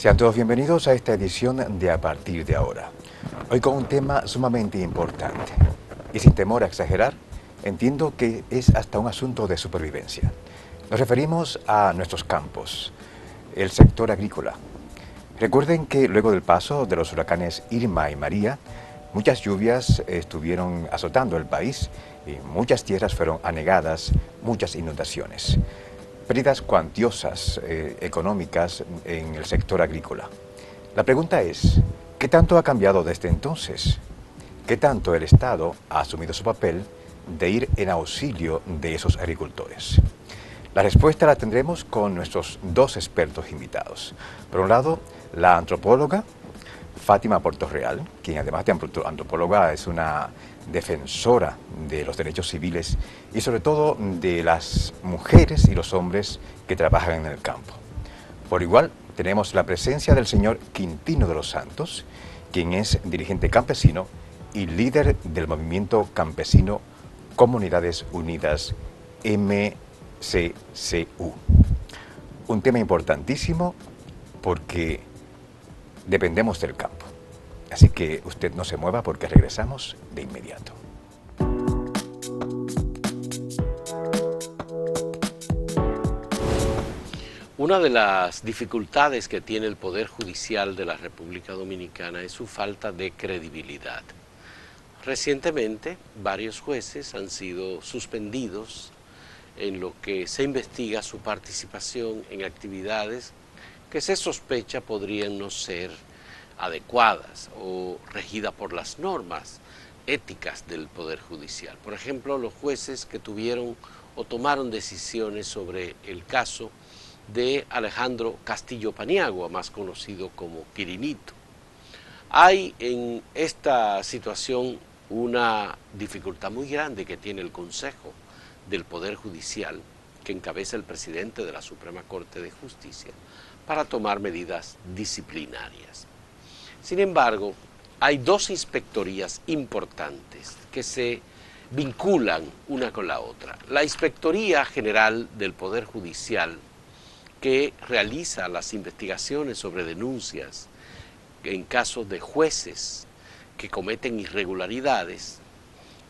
Sean todos bienvenidos a esta edición de A Partir de Ahora. Hoy con un tema sumamente importante. Y sin temor a exagerar, entiendo que es hasta un asunto de supervivencia. Nos referimos a nuestros campos, el sector agrícola. Recuerden que luego del paso de los huracanes Irma y María, muchas lluvias estuvieron azotando el país y muchas tierras fueron anegadas, muchas inundaciones. Pérdidas cuantiosas económicas en el sector agrícola. La pregunta es, ¿qué tanto ha cambiado desde entonces? ¿Qué tanto el Estado ha asumido su papel de ir en auxilio de esos agricultores? La respuesta la tendremos con nuestros dos expertos invitados. Por un lado, la antropóloga Fátima Portorreal, quien además de antropóloga es una defensora de los derechos civiles y sobre todo de las mujeres y los hombres que trabajan en el campo. Por igual, tenemos la presencia del señor Quintino de los Santos, quien es dirigente campesino y líder del movimiento campesino Comunidades Unidas MCCU. Un tema importantísimo porque dependemos del campo. Así que usted no se mueva porque regresamos de inmediato. Una de las dificultades que tiene el Poder Judicial de la República Dominicana es su falta de credibilidad. Recientemente, varios jueces han sido suspendidos en lo que se investiga su participación en actividades que se sospecha podrían no ser adecuadas o regidas por las normas éticas del Poder Judicial. Por ejemplo, los jueces que tuvieron o tomaron decisiones sobre el caso de Alejandro Castillo Paniagua, más conocido como Quirinito. Hay en esta situación una dificultad muy grande que tiene el Consejo del Poder Judicial, que encabeza el presidente de la Suprema Corte de Justicia, para tomar medidas disciplinarias. Sin embargo, hay dos inspectorías importantes que se vinculan una con la otra. La Inspectoría General del Poder Judicial, que realiza las investigaciones sobre denuncias en casos de jueces que cometen irregularidades,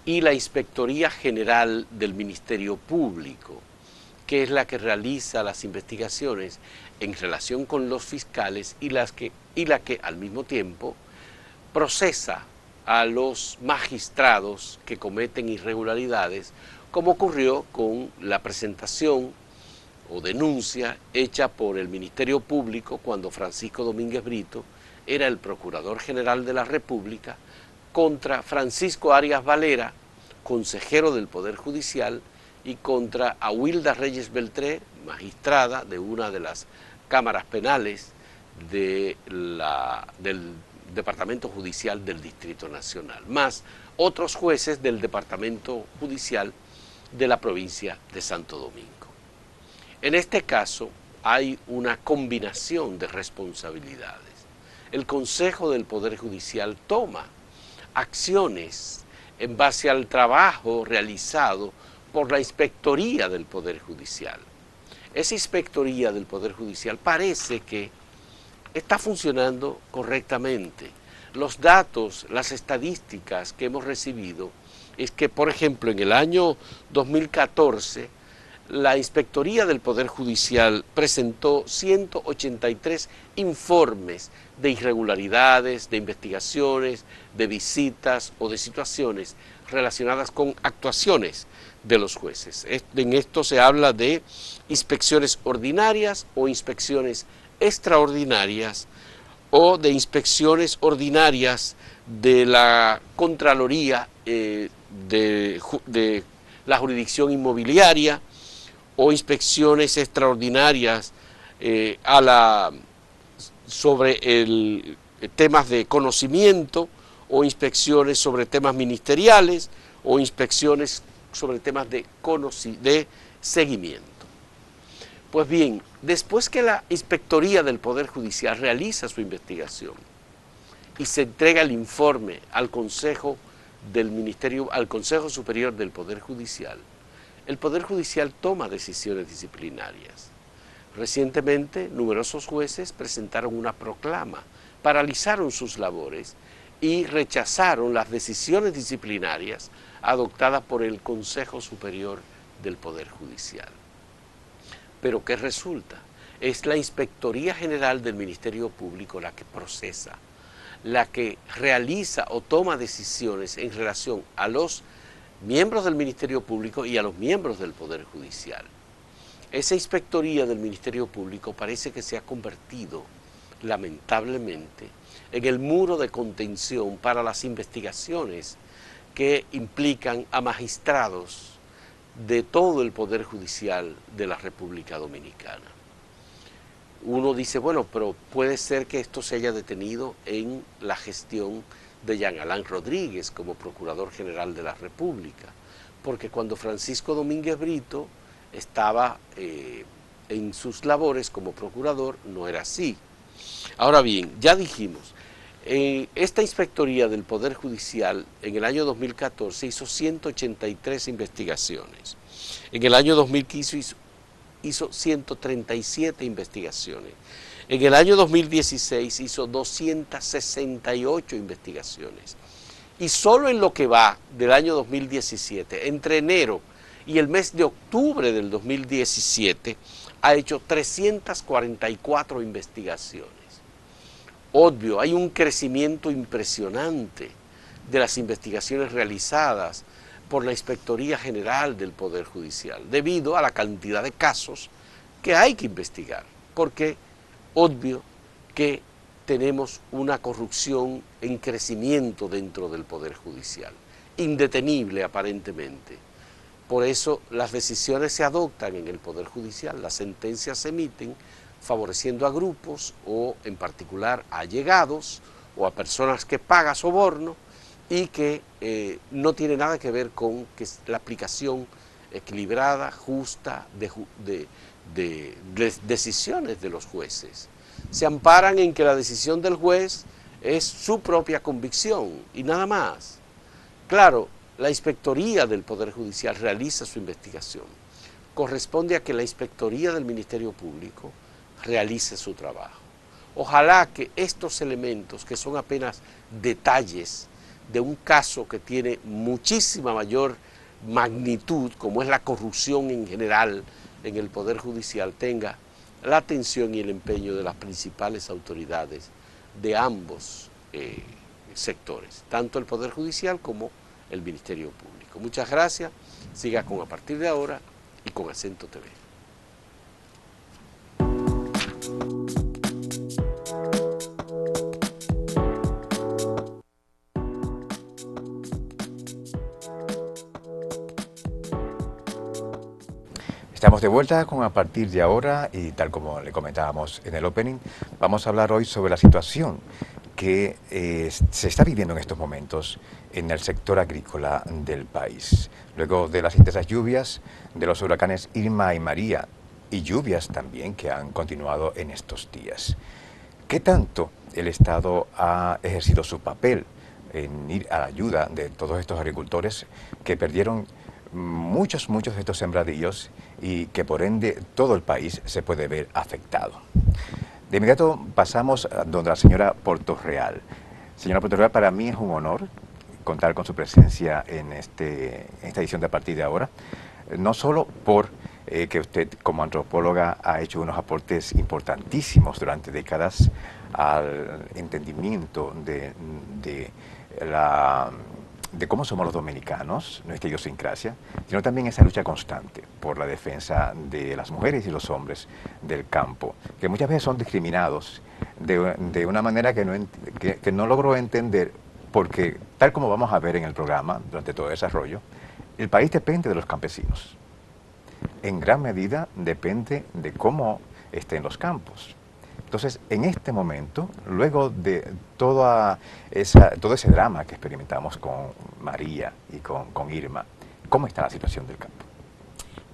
y la Inspectoría General del Ministerio Público, que es la que realiza las investigaciones en relación con los fiscales y la que al mismo tiempo procesa a los magistrados que cometen irregularidades, como ocurrió con la presentación o denuncia hecha por el Ministerio Público cuando Francisco Domínguez Brito era el Procurador General de la República contra Francisco Arias Valera, consejero del Poder Judicial, y contra Awilda Reyes Beltré, magistrada de una de las cámaras penales del Departamento Judicial del Distrito Nacional, más otros jueces del Departamento Judicial de la provincia de Santo Domingo. En este caso hay una combinación de responsabilidades. El Consejo del Poder Judicial toma acciones en base al trabajo realizado por la Inspectoría del Poder Judicial. Esa Inspectoría del Poder Judicial parece que está funcionando correctamente. Los datos, las estadísticas que hemos recibido es que, por ejemplo, en el año 2014, la Inspectoría del Poder Judicial presentó 183 informes de irregularidades, de investigaciones, de visitas o de situaciones relacionadas con actuaciones de los jueces. En esto se habla de inspecciones ordinarias o inspecciones extraordinarias o de inspecciones ordinarias de la Contraloría de la jurisdicción inmobiliaria o inspecciones extraordinarias sobre temas de conocimiento o inspecciones sobre temas ministeriales o inspecciones sobre temas de seguimiento. Pues bien, después que la Inspectoría del Poder Judicial realiza su investigación y se entrega el informe al Consejo Superior del Poder Judicial, el Poder Judicial toma decisiones disciplinarias. Recientemente, numerosos jueces presentaron una proclama, paralizaron sus labores y rechazaron las decisiones disciplinarias adoptadas por el Consejo Superior del Poder Judicial. Pero ¿qué resulta? Es la Inspectoría General del Ministerio Público la que procesa, la que realiza o toma decisiones en relación a los miembros del Ministerio Público y a los miembros del Poder Judicial. Esa Inspectoría del Ministerio Público parece que se ha convertido, lamentablemente, en el muro de contención para las investigaciones que implican a magistrados de todo el Poder Judicial de la República Dominicana. Uno dice, bueno, pero puede ser que esto se haya detenido en la gestión de Jean Alain Rodríguez como Procurador General de la República, porque cuando Francisco Domínguez Brito estaba en sus labores como procurador, no era así. Ahora bien, ya dijimos, esta Inspectoría del Poder Judicial en el año 2014 hizo 183 investigaciones. En el año 2015 hizo 137 investigaciones. En el año 2016 hizo 268 investigaciones. Y solo en lo que va del año 2017, entre enero y el mes de octubre del 2017, ha hecho 344 investigaciones. Obvio, hay un crecimiento impresionante de las investigaciones realizadas por la Inspectoría General del Poder Judicial, debido a la cantidad de casos que hay que investigar, porque obvio que tenemos una corrupción en crecimiento dentro del Poder Judicial, indetenible aparentemente. Por eso las decisiones se adoptan en el Poder Judicial, las sentencias se emiten favoreciendo a grupos o en particular a allegados o a personas que pagan soborno y que no tiene nada que ver con que la aplicación equilibrada, justa de decisiones de los jueces. Se amparan en que la decisión del juez es su propia convicción y nada más. Claro, la Inspectoría del Poder Judicial realiza su investigación. Corresponde a que la Inspectoría del Ministerio Público realice su trabajo. Ojalá que estos elementos, que son apenas detalles de un caso que tiene muchísima mayor magnitud, como es la corrupción en general en el Poder Judicial, tenga la atención y el empeño de las principales autoridades de ambos sectores, tanto el Poder Judicial como el Ministerio Público. Muchas gracias, siga con A Partir de Ahora y con Acento TV. Estamos de vuelta con A Partir de Ahora y tal como le comentábamos en el opening, vamos a hablar hoy sobre la situación que se está viviendo en estos momentos en el sector agrícola del país. Luego de las intensas lluvias de los huracanes Irma y María y lluvias también que han continuado en estos días. ¿Qué tanto el Estado ha ejercido su papel en ir a la ayuda de todos estos agricultores que perdieron muchos de estos sembradíos y que por ende todo el país se puede ver afectado? De inmediato pasamos a donde la señora Portorreal. Señora Portorreal, para mí es un honor contar con su presencia en esta edición de A Partir de Ahora, no solo por que usted como antropóloga ha hecho unos aportes importantísimos durante décadas al entendimiento de cómo somos los dominicanos, nuestra idiosincrasia, sino también esa lucha constante por la defensa de las mujeres y los hombres del campo, que muchas veces son discriminados de una manera que no logro entender, porque tal como vamos a ver en el programa durante todo el desarrollo, el país depende de los campesinos. En gran medida depende de cómo estén los campos. Entonces, en este momento, luego de todo ese drama que experimentamos con María y con Irma, ¿cómo está la situación del campo?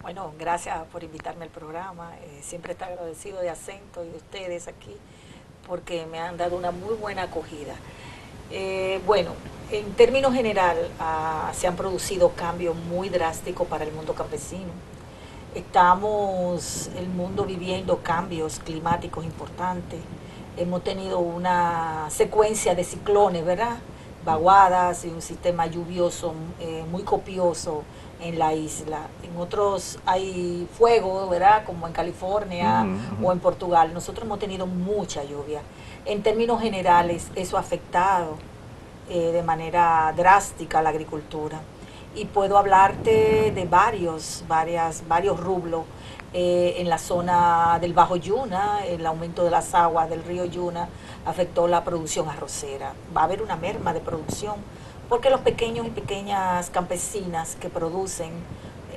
Bueno, gracias por invitarme al programa. Siempre estoy agradecido de Acento y de ustedes aquí, porque me han dado una muy buena acogida. Bueno, en términos general, se han producido cambios muy drásticos para el mundo campesino. Estamos el mundo viviendo cambios climáticos importantes. Hemos tenido una secuencia de ciclones, ¿verdad? Vaguadas y un sistema lluvioso muy copioso en la isla. En otros hay fuego, ¿verdad? Como en California o en Portugal. Nosotros hemos tenido mucha lluvia. En términos generales, eso ha afectado de manera drástica a la agricultura. Y puedo hablarte de varios rublos. En la zona del Bajo Yuna, el aumento de las aguas del río Yuna afectó la producción arrocera. Va a haber una merma de producción porque los pequeños y pequeñas campesinas que producen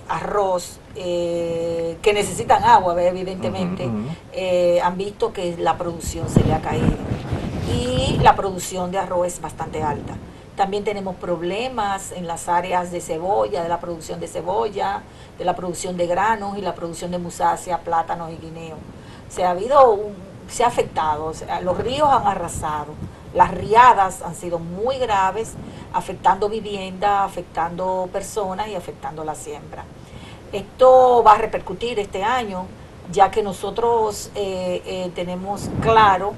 arroz, que necesitan agua, evidentemente, han visto que la producción se le ha caído. Y la producción de arroz es bastante alta. También tenemos problemas en las áreas de cebolla, de la producción de cebolla, de la producción de granos y la producción de musácea, plátanos y guineo. Se ha afectado, o sea, los ríos han arrasado, las riadas han sido muy graves, afectando vivienda, afectando personas y afectando la siembra. Esto va a repercutir este año, ya que nosotros tenemos claro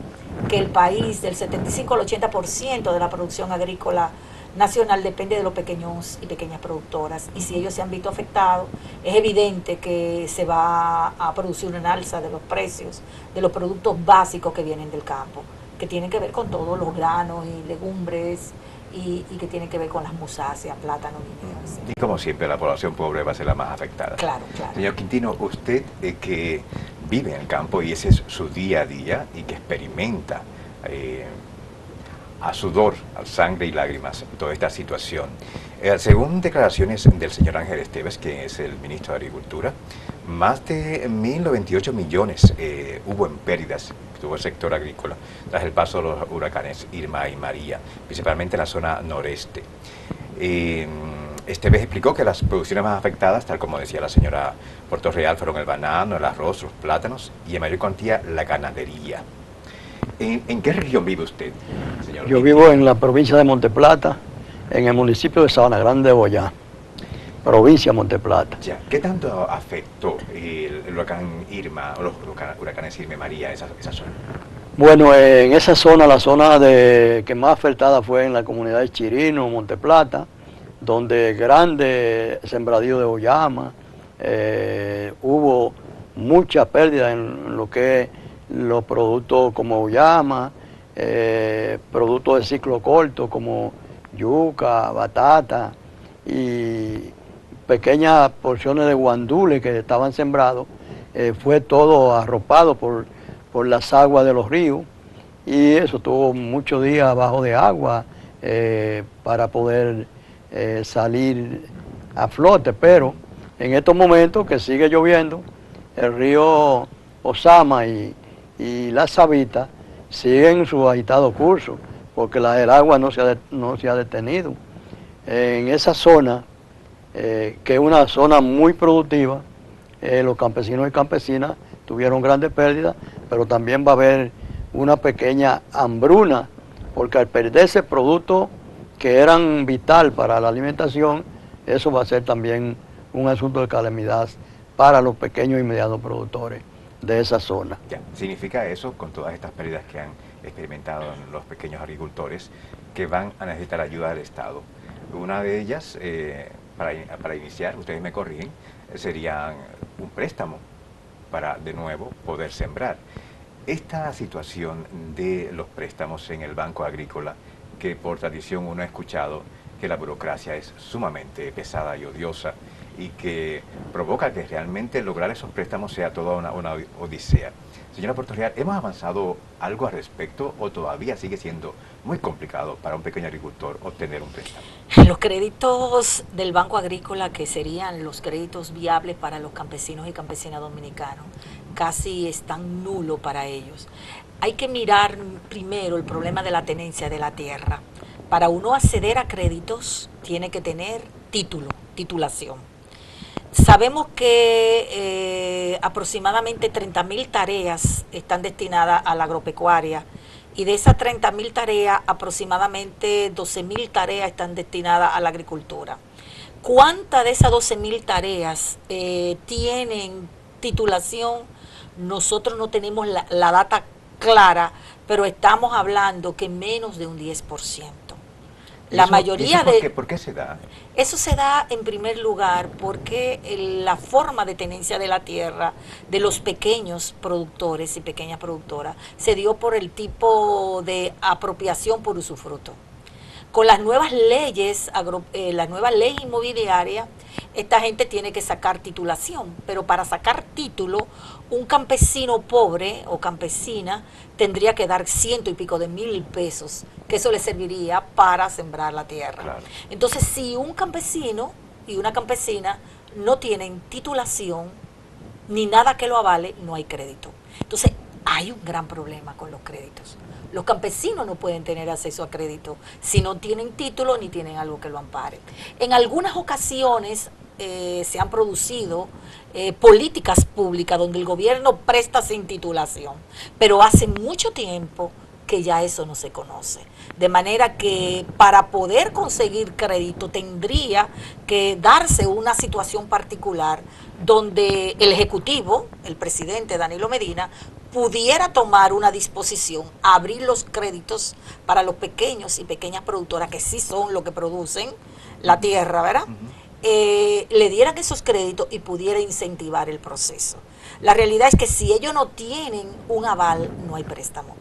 que el país, del 75 al 80% de la producción agrícola nacional depende de los pequeños y pequeñas productoras, y si ellos se han visto afectados, es evidente que se va a producir una alza de los precios de los productos básicos que vienen del campo, que tienen que ver con todos los granos y legumbres, y que tienen que ver con las musáceas, plátanos, guineos. Y como siempre, la población pobre va a ser la más afectada. Claro, claro. Señor Quintino, usted que vive en el campo y ese es su día a día y que experimenta a sudor, a sangre y lágrimas toda esta situación. Según declaraciones del señor Ángel Esteves, que es el ministro de Agricultura, más de 1.098 millones hubo en pérdidas que tuvo el sector agrícola tras el paso de los huracanes Irma y María, principalmente en la zona noreste. Esteves explicó que las producciones más afectadas, tal como decía la señora Portorreal, fueron el banano, el arroz, los plátanos y en mayor cuantía la ganadería. ¿En qué región vive usted, señor? Yo vivo en la provincia de Monteplata, en el municipio de Sabana Grande de Boyá, provincia de Monteplata. Ya. ¿Qué tanto afectó el huracán Irma, o los huracanes Irma y María, esa zona? Bueno, en esa zona, la zona que más afectada fue en la comunidad de Chirino, Monteplata, donde grandes sembradíos de oyama, hubo mucha pérdida en lo que es los productos como oyama, productos de ciclo corto como yuca, batata y pequeñas porciones de guandules que estaban sembrados, fue todo arropado por las aguas de los ríos, y eso tuvo muchos días abajo de agua para poder salir a flote. Pero en estos momentos que sigue lloviendo, el río Osama y la Sabita siguen su agitado curso, porque el agua no se ha detenido. En esa zona, que es una zona muy productiva, los campesinos y campesinas tuvieron grandes pérdidas, pero también va a haber una pequeña hambruna, porque al perderse productos que eran vital para la alimentación, eso va a ser también un asunto de calamidad para los pequeños y medianos productores de esa zona. Ya. ¿Significa eso, con todas estas pérdidas que han experimentado los pequeños agricultores, que van a necesitar ayuda del Estado? Una de ellas, para iniciar, ustedes me corrigen, sería un préstamo para de nuevo poder sembrar. Esta situación de los préstamos en el Banco Agrícola, que por tradición uno ha escuchado que la burocracia es sumamente pesada y odiosa y que provoca que realmente lograr esos préstamos sea toda una odisea. Señora Portorreal, ¿hemos avanzado algo al respecto o todavía sigue siendo muy complicado para un pequeño agricultor obtener un préstamo? Los créditos del Banco Agrícola, que serían los créditos viables para los campesinos y campesinas dominicanos, casi están nulos para ellos. Hay que mirar primero el problema de la tenencia de la tierra. Para uno acceder a créditos tiene que tener titulación. Sabemos que aproximadamente 30.000 tareas están destinadas a la agropecuaria, y de esas 30.000 tareas, aproximadamente 12.000 tareas están destinadas a la agricultura. ¿Cuántas de esas 12.000 tareas tienen titulación? Nosotros no tenemos la data clara, pero estamos hablando que menos de un 10%. La mayoría de... ¿Por qué se da? Eso se da en primer lugar porque la forma de tenencia de la tierra de los pequeños productores y pequeñas productoras se dio por el tipo de apropiación por usufructo. Con las nuevas leyes, la nueva ley inmobiliaria, esta gente tiene que sacar titulación, pero para sacar título, un campesino pobre o campesina tendría que dar 100 y pico de mil pesos, que eso le serviría para sembrar la tierra. Claro. Entonces, si un campesino y una campesina no tienen titulación, ni nada que lo avale, no hay crédito. Entonces, hay un gran problema con los créditos. Los campesinos no pueden tener acceso a crédito si no tienen título ni tienen algo que lo ampare. En algunas ocasiones se han producido políticas públicas donde el gobierno presta sin titulación, pero hace mucho tiempo que ya eso no se conoce. De manera que para poder conseguir crédito tendría que darse una situación particular donde el Ejecutivo, el presidente Danilo Medina, pudiera tomar una disposición, abrir los créditos para los pequeños y pequeñas productoras, que sí son los que producen la tierra, ¿verdad? Le dieran esos créditos y pudiera incentivar el proceso. La realidad es que si ellos no tienen un aval, no hay préstamo.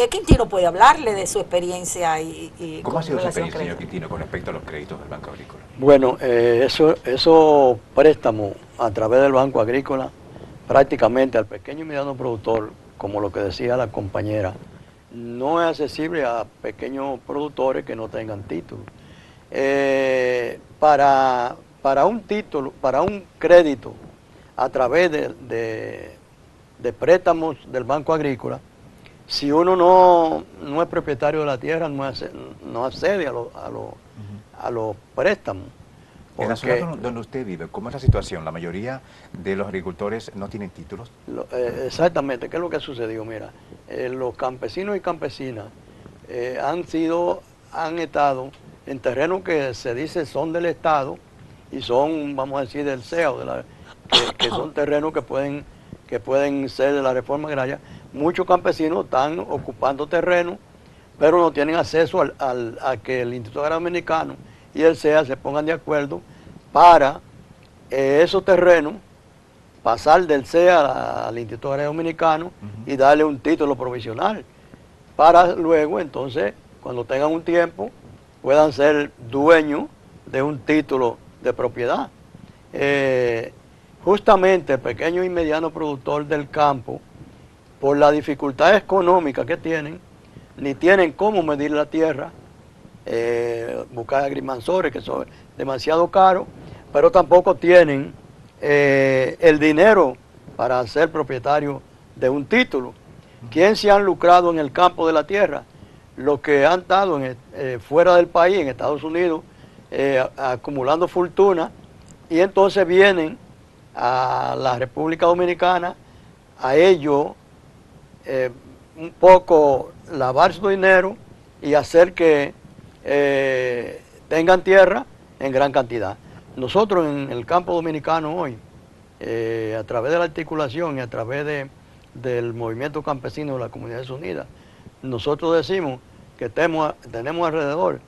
Quintino puede hablarle de su experiencia y ¿Cómo ha sido su experiencia, señor Quintino, con respecto a los créditos del Banco Agrícola? Bueno, esos préstamos a través del Banco Agrícola, prácticamente al pequeño y mediano productor, como lo que decía la compañera, no es accesible a pequeños productores que no tengan título. Para un título, para un crédito a través de préstamos del Banco Agrícola, si uno no es propietario de la tierra, no accede a los préstamos. En la zona donde usted vive, ¿cómo es la situación? La mayoría de los agricultores no tienen títulos. Exactamente, ¿qué es lo que ha sucedido? Mira, los campesinos y campesinas han estado en terrenos que se dice son del Estado y son, vamos a decir, del CEA, que son terrenos que pueden ser de la reforma agraria. Muchos campesinos están ocupando terrenos, pero no tienen acceso a que el Instituto Agrario Dominicano y el CEA se pongan de acuerdo para esos terrenos pasar del CEA al Instituto Agrario Dominicano y darle un título provisional para luego, entonces, cuando tengan un tiempo, puedan ser dueños de un título de propiedad. Justamente el pequeño y mediano productor del campo, por la dificultad económica que tienen, ni tienen cómo medir la tierra, buscar agrimensores que son demasiado caros, pero tampoco tienen el dinero para ser propietario de un título. ¿Quién se han lucrado en el campo de la tierra? Los que han estado fuera del país, en Estados Unidos, acumulando fortuna, y entonces vienen a la República Dominicana a ellos un poco lavar su dinero y hacer que tengan tierra en gran cantidad. Nosotros en el campo dominicano hoy, a través de la articulación y a través del movimiento campesino de las Comunidades Unidas, nosotros decimos que tenemos alrededor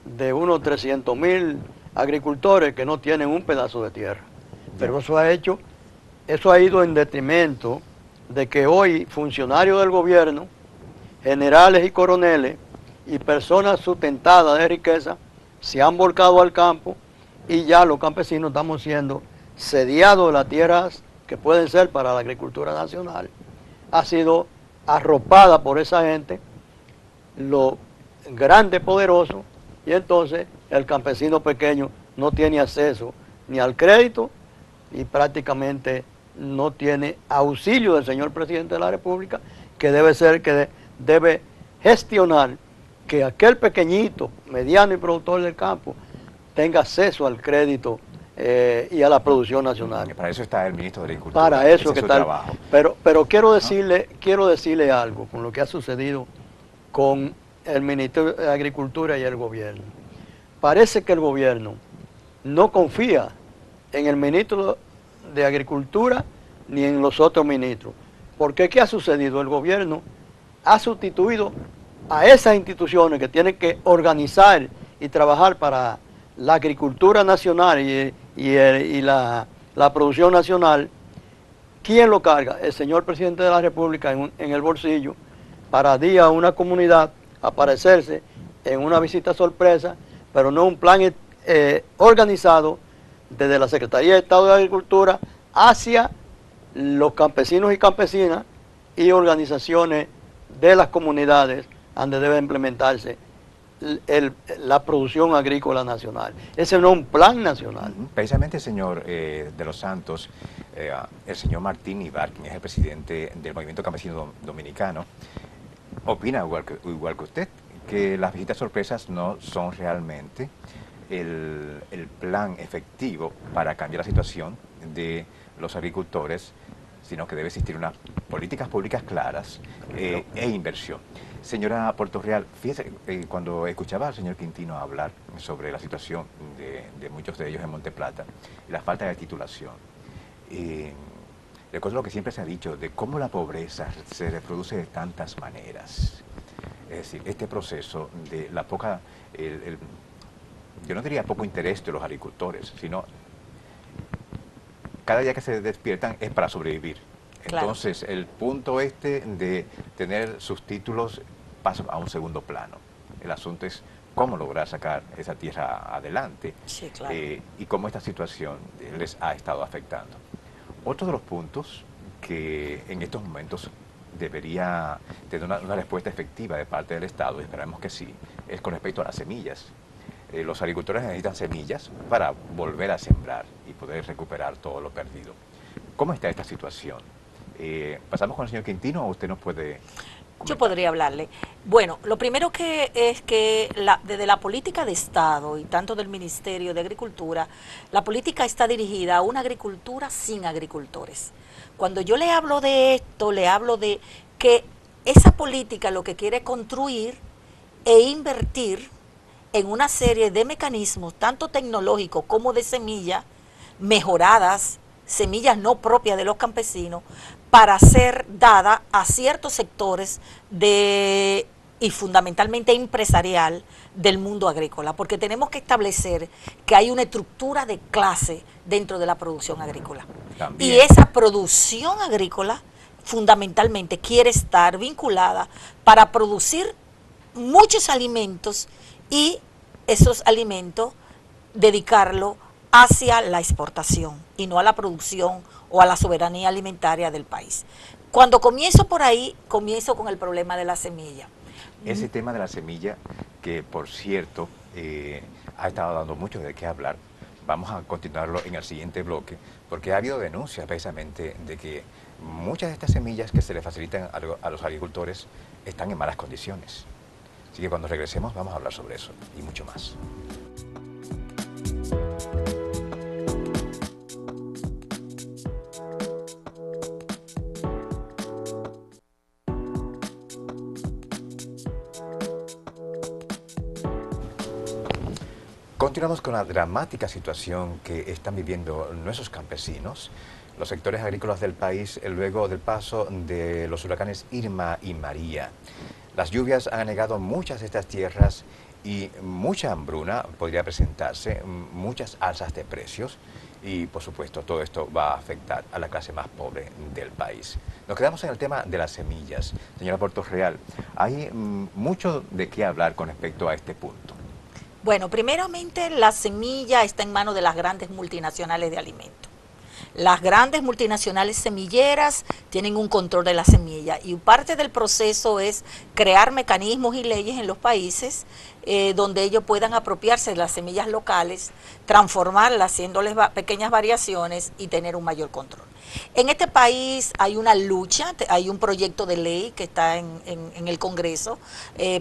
de unos 300.000 agricultores que no tienen un pedazo de tierra. Pero eso ha ido en detrimento de que hoy funcionarios del gobierno, generales y coroneles y personas sustentadas de riqueza se han volcado al campo y ya los campesinos estamos siendo sediados de las tierras que pueden ser para la agricultura nacional. Ha sido arropada por esa gente, los grandes poderosos, y entonces el campesino pequeño no tiene acceso ni al crédito y prácticamente no tiene auxilio del señor presidente de la República, que debe gestionar que aquel pequeñito, mediano y productor del campo tenga acceso al crédito y a la producción nacional. Para eso está el ministro de Agricultura. Para eso que es su está. trabajo. Pero quiero decirle algo con lo que ha sucedido con el Ministerio de Agricultura y el gobierno. Parece que el gobierno no confía en el ministro de Agricultura ni en los otros ministros. Porque ¿qué ha sucedido? El gobierno ha sustituido a esas instituciones que tienen que organizar y trabajar para la agricultura nacional y la producción nacional. ¿Quién lo carga? El señor presidente de la República en el bolsillo, para ir a una comunidad, aparecerse en una visita sorpresa, pero no un plan organizado desde la Secretaría de Estado de Agricultura hacia los campesinos y campesinas y organizaciones de las comunidades donde debe implementarse la producción agrícola nacional. Ese no es un plan nacional. Precisamente, señor de los Santos, el señor Martín Ibar, quien es el presidente del Movimiento Campesino Dominicano, opina igual que usted, que las visitas sorpresas no son realmente el plan efectivo para cambiar la situación de los agricultores, sino que debe existir unas políticas públicas claras e inversión. Señora Portorreal, fíjese, cuando escuchaba al señor Quintino hablar sobre la situación de muchos de ellos en Monteplata y la falta de titulación, recuerdo lo que siempre se ha dicho de cómo la pobreza se reproduce de tantas maneras. Es decir, este proceso de la poca, yo no diría poco interés de los agricultores, sino cada día que se despiertan es para sobrevivir. Claro. Entonces, el punto de tener sus títulos pasa a un segundo plano. El asunto es cómo lograr sacar esa tierra adelante. Sí, claro. Y cómo esta situación les ha estado afectando. Otro de los puntos que en estos momentos debería tener una respuesta efectiva de parte del Estado, y esperamos que sí, es con respecto a las semillas. Los agricultores necesitan semillas para volver a sembrar y poder recuperar todo lo perdido. ¿Cómo está esta situación? ¿Pasamos con el señor Quintino o usted nos puede comentar? Yo podría hablarle. Bueno, lo primero que es que desde la política de Estado y tanto del Ministerio de Agricultura, la política está dirigida a una agricultura sin agricultores. Cuando yo le hablo de esto, le hablo de que esa política lo que quiere es construir e invertir en una serie de mecanismos, tanto tecnológicos como de semillas mejoradas, semillas no propias de los campesinos, para ser dada a ciertos sectores y fundamentalmente empresarial del mundo agrícola, porque tenemos que establecer que hay una estructura de clase dentro de la producción agrícola. También. Y esa producción agrícola fundamentalmente quiere estar vinculada para producir muchos alimentos y esos alimentos dedicarlo hacia la exportación y no a la producción o a la soberanía alimentaria del país. Cuando comienzo por ahí, comienzo con el problema de la semilla. Ese tema de la semilla, que por cierto ha estado dando mucho de qué hablar, vamos a continuarlo en el siguiente bloque, porque ha habido denuncias precisamente de que muchas de estas semillas que se le facilitan a los agricultores están en malas condiciones. Así que cuando regresemos vamos a hablar sobre eso y mucho más. Continuamos con la dramática situación que están viviendo nuestros campesinos, los sectores agrícolas del país, luego del paso de los huracanes Irma y María. Las lluvias han anegado muchas de estas tierras y mucha hambruna podría presentarse, muchas alzas de precios y, por supuesto, todo esto va a afectar a la clase más pobre del país. Nos quedamos en el tema de las semillas. Señora Portorreal, hay mucho de qué hablar con respecto a este punto. Bueno, primeramente la semilla está en manos de las grandes multinacionales de alimentos. Las grandes multinacionales semilleras tienen un control de la semilla y parte del proceso es crear mecanismos y leyes en los países donde ellos puedan apropiarse de las semillas locales, transformarlas, haciéndoles pequeñas variaciones y tener un mayor control. En este país hay una lucha, hay un proyecto de ley que está en el Congreso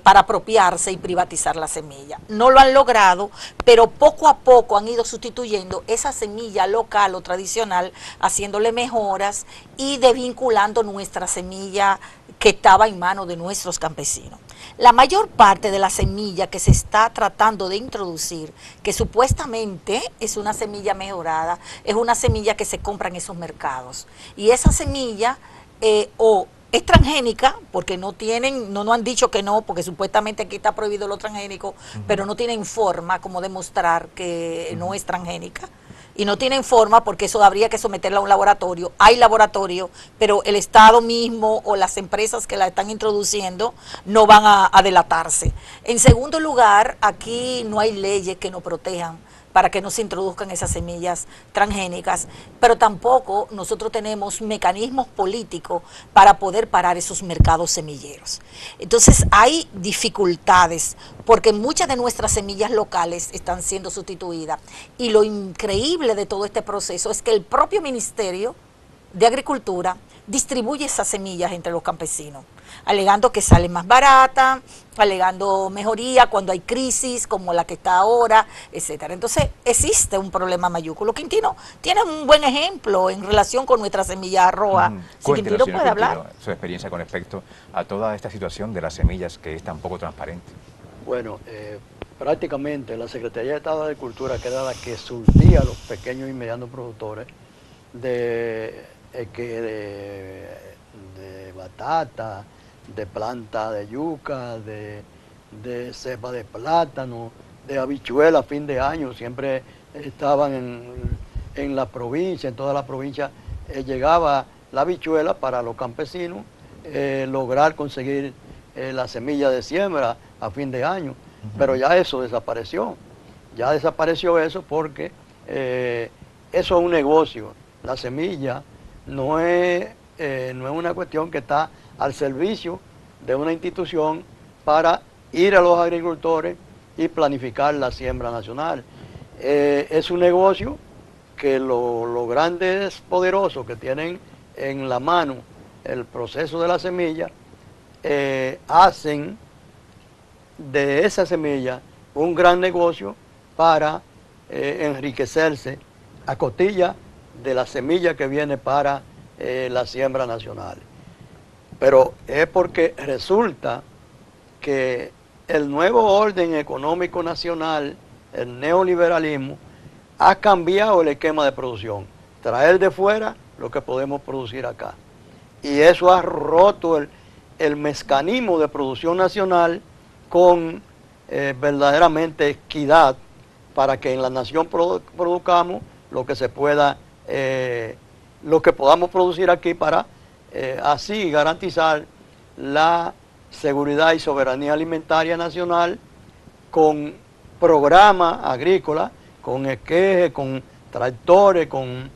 para apropiarse y privatizar la semilla. No lo han logrado, pero poco a poco han ido sustituyendo esa semilla local o tradicional, haciéndole mejoras y desvinculando nuestra semilla que estaba en manos de nuestros campesinos. La mayor parte de la semilla que se está tratando de introducir, que supuestamente es una semilla mejorada, es una semilla que se compra en esos mercados. Y esa semilla o es transgénica, porque no nos han dicho que no, porque supuestamente aquí está prohibido lo transgénico, pero no tienen forma como demostrar que no es transgénica. Y no tienen forma porque eso habría que someterla a un laboratorio. Hay laboratorio, pero el Estado mismo o las empresas que la están introduciendo no van a delatarse. En segundo lugar, aquí no hay leyes que nos protejan para que no se introduzcan esas semillas transgénicas, pero tampoco nosotros tenemos mecanismos políticos para poder parar esos mercados semilleros. Entonces hay dificultades porque muchas de nuestras semillas locales están siendo sustituidas y lo increíble de todo este proceso es que el propio Ministerio de Agricultura distribuye esas semillas entre los campesinos, alegando que salen más baratas, alegando mejoría cuando hay crisis como la que está ahora, etcétera. Entonces existe un problema mayúsculo. Quintino tiene un buen ejemplo en relación con nuestra semilla roja. Si Quintino puede hablar. Su experiencia con respecto a toda esta situación de las semillas que es tan poco transparente. Bueno, prácticamente la Secretaría de Estado de Agricultura, que era la que surtía a los pequeños y medianos productores de batata, de planta de yuca, de cepa de plátano, de habichuela a fin de año, siempre estaban en la provincia, en toda la provincia llegaba la habichuela para los campesinos, lograr conseguir la semilla de siembra a fin de año, pero ya eso desapareció, eso porque eso es un negocio, la semilla no es una cuestión que está al servicio de una institución para ir a los agricultores y planificar la siembra nacional. Es un negocio que los grandes poderosos que tienen en la mano el proceso de la semilla hacen de esa semilla un gran negocio para enriquecerse a costilla de la semilla que viene para la siembra nacional. Pero es porque resulta que el nuevo orden económico nacional, el neoliberalismo, ha cambiado el esquema de producción. Traer de fuera lo que podemos producir acá. Y eso ha roto el mecanismo de producción nacional con verdaderamente equidad para que en la nación produzcamos lo que se pueda, lo que podamos producir aquí para así garantizar la seguridad y soberanía alimentaria nacional con programas agrícolas, con esquejes, con tractores, con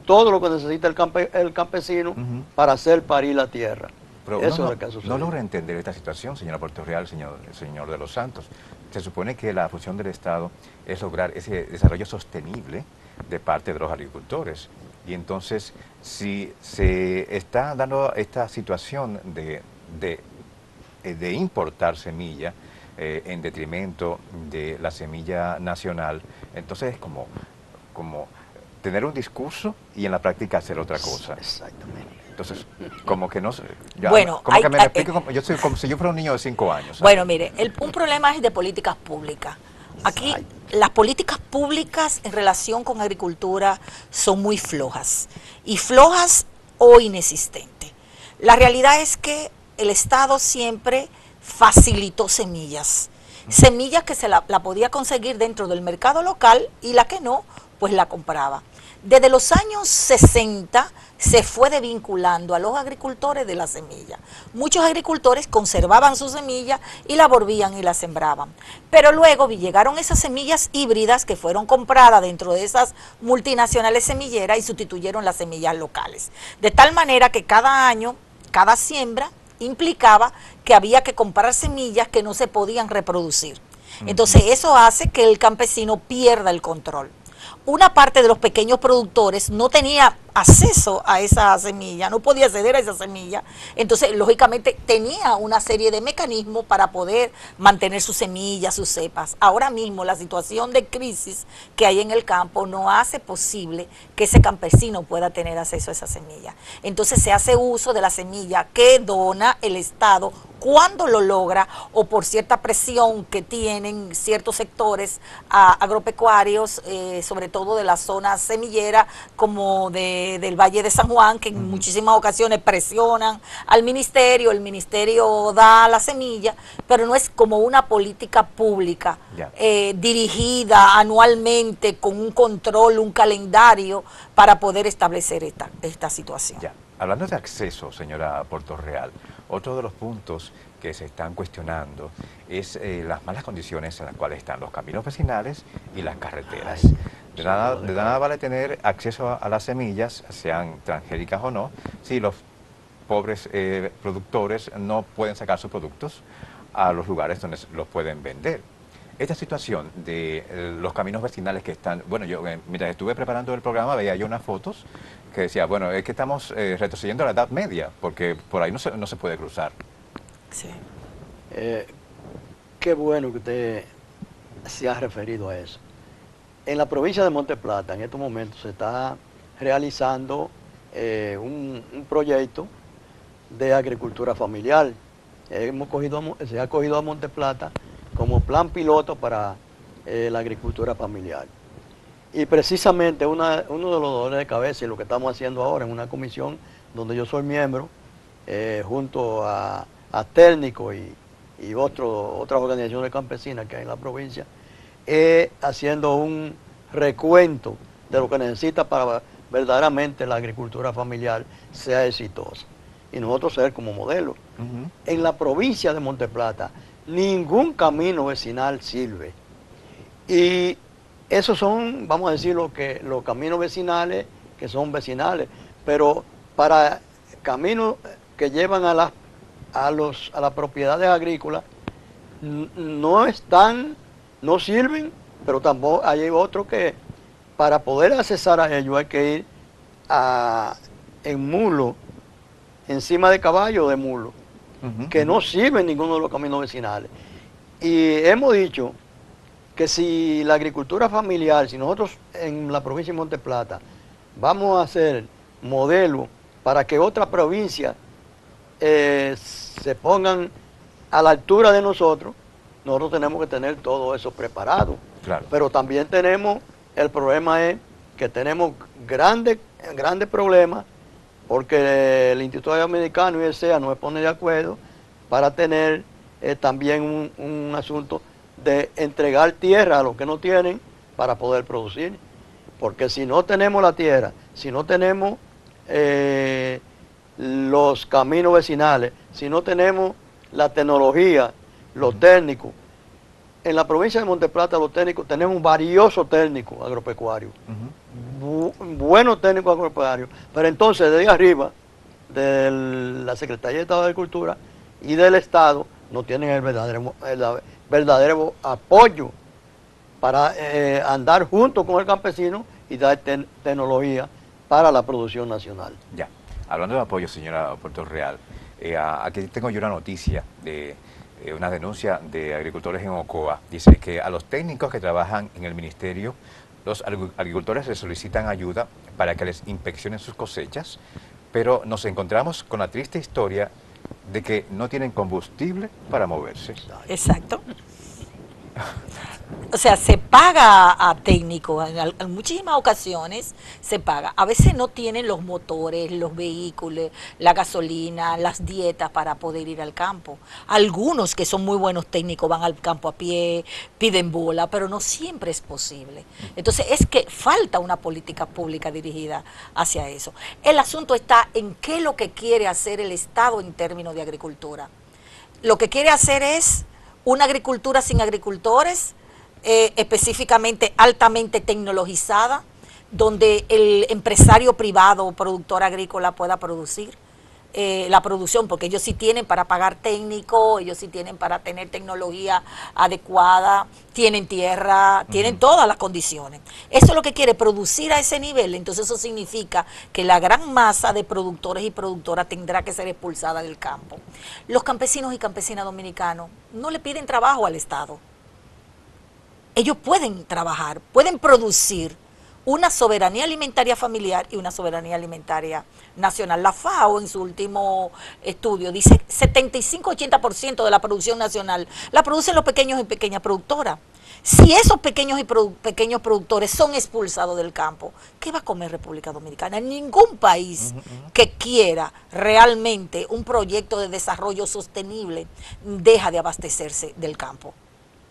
todo lo que necesita el campesino para hacer parir la tierra. Pero eso es lo que ha sucedido. No logro entender esta situación, señora Puerto Real, señor de los Santos. Se supone que la función del Estado es lograr ese desarrollo sostenible de parte de los agricultores. Y entonces, si se está dando esta situación de importar semilla en detrimento de la semilla nacional, entonces es como tener un discurso y en la práctica hacer otra cosa. Exactamente. Entonces, como que no sé. Bueno, como que me lo explico, como si yo fuera un niño de 5 años. ¿Sabes? Bueno, mire, un problema es de políticas públicas. Aquí las políticas públicas en relación con agricultura son muy flojas, y flojas o inexistentes. La realidad es que el Estado siempre facilitó semillas, semillas que la podía conseguir dentro del mercado local y la que no, pues la compraba. Desde los años 60 se fue desvinculando a los agricultores de la semilla. Muchos agricultores conservaban su semilla y la volvían y la sembraban. Pero luego llegaron esas semillas híbridas que fueron compradas dentro de esas multinacionales semilleras y sustituyeron las semillas locales. De tal manera que cada año, cada siembra implicaba que había que comprar semillas que no se podían reproducir. Entonces eso hace que el campesino pierda el control. Una parte de los pequeños productores no tenía acceso a esa semilla, no podía acceder a esa semilla, entonces lógicamente tenía una serie de mecanismos para poder mantener sus semillas, sus cepas. Ahora mismo la situación de crisis que hay en el campo no hace posible que ese campesino pueda tener acceso a esa semilla. Entonces se hace uso de la semilla que dona el Estado cuando lo logra o por cierta presión que tienen ciertos sectores agropecuarios, sobre todo de la zona semillera como del Valle de San Juan, que en muchísimas ocasiones presionan al ministerio, el ministerio da la semilla, pero no es como una política pública dirigida anualmente con un control, un calendario para poder establecer esta situación. Ya. Hablando de acceso, señora Portorreal, otro de los puntos que se están cuestionando es las malas condiciones en las cuales están los caminos vecinales y las carreteras. De nada vale tener acceso a las semillas, sean transgénicas o no, si los pobres productores no pueden sacar sus productos a los lugares donde los pueden vender. Esta situación de los caminos vecinales que están, bueno, yo mientras estuve preparando el programa veía yo unas fotos que decía, bueno, es que estamos retrocediendo a la Edad Media, porque por ahí no se puede cruzar. Sí. Qué bueno que usted se ha referido a eso. En la provincia de Monte Plata, en estos momentos, se está realizando un proyecto de agricultura familiar. Se ha cogido a Monte Plata como plan piloto para la agricultura familiar. Y precisamente uno de los dolores de cabeza y lo que estamos haciendo ahora en una comisión donde yo soy miembro, junto a técnicos y otras organizaciones campesinas que hay en la provincia, haciendo un recuento de lo que necesita para verdaderamente la agricultura familiar sea exitosa. Y nosotros ser como modelo. En la provincia de Monte Plata, ningún camino vecinal sirve. Y esos son, vamos a decir, los caminos vecinales que son vecinales. Pero para caminos que llevan a las propiedades agrícolas, no sirven, pero tampoco hay otros que para poder accesar a ellos hay que ir en mulo, encima de caballo de mulo, que no sirven ninguno de los caminos vecinales. Y hemos dicho que si la agricultura familiar, si nosotros en la provincia de Monte Plata vamos a hacer modelo para que otras provincias se pongan a la altura de nosotros tenemos que tener todo eso preparado. Claro. Pero también el problema es que tenemos grandes problemas porque el Instituto Americano y el SEA no se pone de acuerdo para tener también un asunto de entregar tierra a los que no tienen para poder producir. Porque si no tenemos la tierra, si no tenemos los caminos vecinales, si no tenemos la tecnología, los técnicos, en la provincia de Monte Plata los técnicos, tenemos valiosos técnicos agropecuarios, buenos técnicos agropecuarios, pero entonces desde arriba, de la Secretaría de Estado de Agricultura y del Estado, no tienen el verdadero apoyo para andar junto con el campesino y dar tecnología para la producción nacional. Ya, hablando de apoyo, señora Portorreal, aquí tengo yo una noticia de una denuncia de agricultores en Ocoa. Dice que a los técnicos que trabajan en el ministerio, los agricultores les solicitan ayuda para que les inspeccionen sus cosechas, pero nos encontramos con la triste historia de que no tienen combustible para moverse. Exacto. O sea, se paga a técnicos, en muchísimas ocasiones se paga. A veces no tienen los motores, los vehículos, la gasolina, las dietas para poder ir al campo. Algunos que son muy buenos técnicos van al campo a pie, piden bola, pero no siempre es posible. Entonces es que falta una política pública dirigida hacia eso. El asunto está en qué es lo que quiere hacer el Estado en términos de agricultura. Lo que quiere hacer es una agricultura sin agricultores, específicamente altamente tecnologizada, donde el empresario privado o productor agrícola pueda producir. la producción, porque ellos sí tienen para pagar técnico, ellos sí tienen para tener tecnología adecuada, tienen tierra, tienen todas las condiciones. Eso es lo que quiere, producir a ese nivel. Entonces eso significa que la gran masa de productores y productoras tendrá que ser expulsada del campo. Los campesinos y campesinas dominicanos no le piden trabajo al Estado. Ellos pueden trabajar, pueden producir una soberanía alimentaria familiar y una soberanía alimentaria nacional. La FAO en su último estudio dice 75-80% de la producción nacional la producen los pequeños y pequeñas productoras. Si esos pequeños pequeños productores son expulsados del campo, ¿qué va a comer República Dominicana? Ningún país que quiera realmente un proyecto de desarrollo sostenible deja de abastecerse del campo.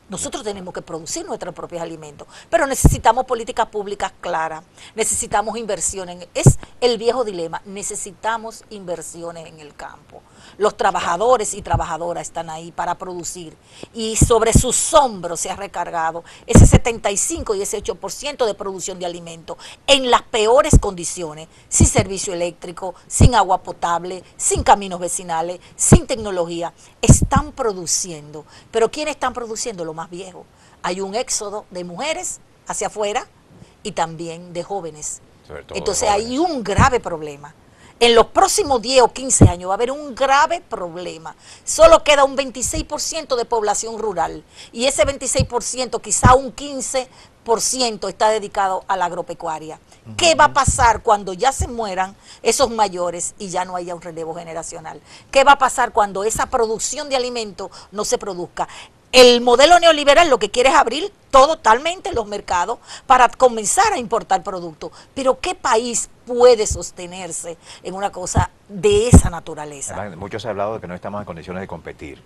Nosotros tenemos que producir nuestros propios alimentos, pero necesitamos políticas públicas claras, necesitamos inversiones. Es el viejo dilema, necesitamos inversiones en el campo. Los trabajadores y trabajadoras están ahí para producir y sobre sus hombros se ha recargado ese 75 y ese 8% de producción de alimentos en las peores condiciones, sin servicio eléctrico, sin agua potable, sin caminos vecinales, sin tecnología. Están produciendo, pero ¿quiénes están produciendo? Lo más viejo. Hay un éxodo de mujeres hacia afuera y también de jóvenes. Entonces hay un grave problema. En los próximos 10 o 15 años va a haber un grave problema. Solo queda un 26% de población rural y ese 26%, quizá un 15% está dedicado a la agropecuaria. ¿Qué va a pasar cuando ya se mueran esos mayores y ya no haya un relevo generacional? ¿Qué va a pasar cuando esa producción de alimentos no se produzca? El modelo neoliberal lo que quiere es abrir totalmente los mercados para comenzar a importar productos. Pero ¿qué país puede sostenerse en una cosa de esa naturaleza? Además, muchos se ha hablado de que no estamos en condiciones de competir.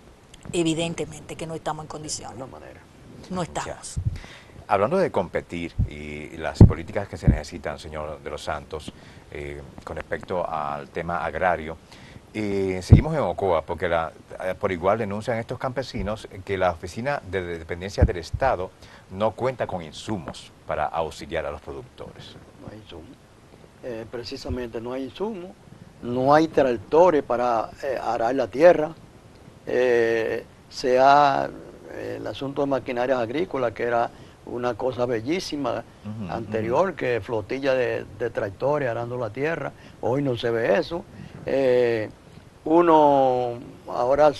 Evidentemente que no estamos en condiciones. De alguna manera. No estamos. Hablando de competir y las políticas que se necesitan, señor de los Santos, con respecto al tema agrario, seguimos en Ocoa porque por igual denuncian estos campesinos que la Oficina de Dependencia del Estado no cuenta con insumos para auxiliar a los productores. No hay insumos. Precisamente no hay insumos, no hay tractores para arar la tierra. El asunto de maquinarias agrícolas, que era una cosa bellísima anterior, que flotilla de tractores arando la tierra, hoy no se ve eso. Ahora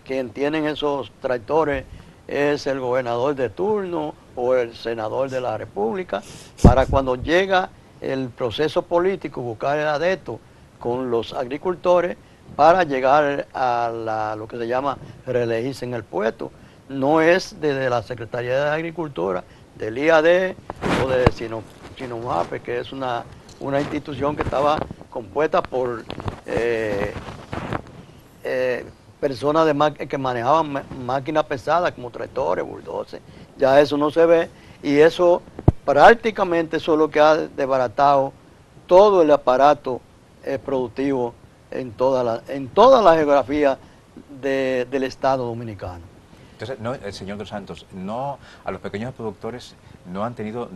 quien tienen esos tractores es el gobernador de turno o el senador de la República, para cuando llega el proceso político buscar el adepto con los agricultores para llegar a lo que se llama reelegirse en el puesto. No es desde la Secretaría de Agricultura, del IAD o de Sinomape, que es una institución que estaba compuesta por personas que manejaban máquinas pesadas como tractores, bulldozers. Ya eso no se ve y eso prácticamente eso es lo que ha desbaratado todo el aparato productivo en toda la geografía del Estado Dominicano. Entonces, no, el señor dos Santos, no, a los pequeños productores no han tenido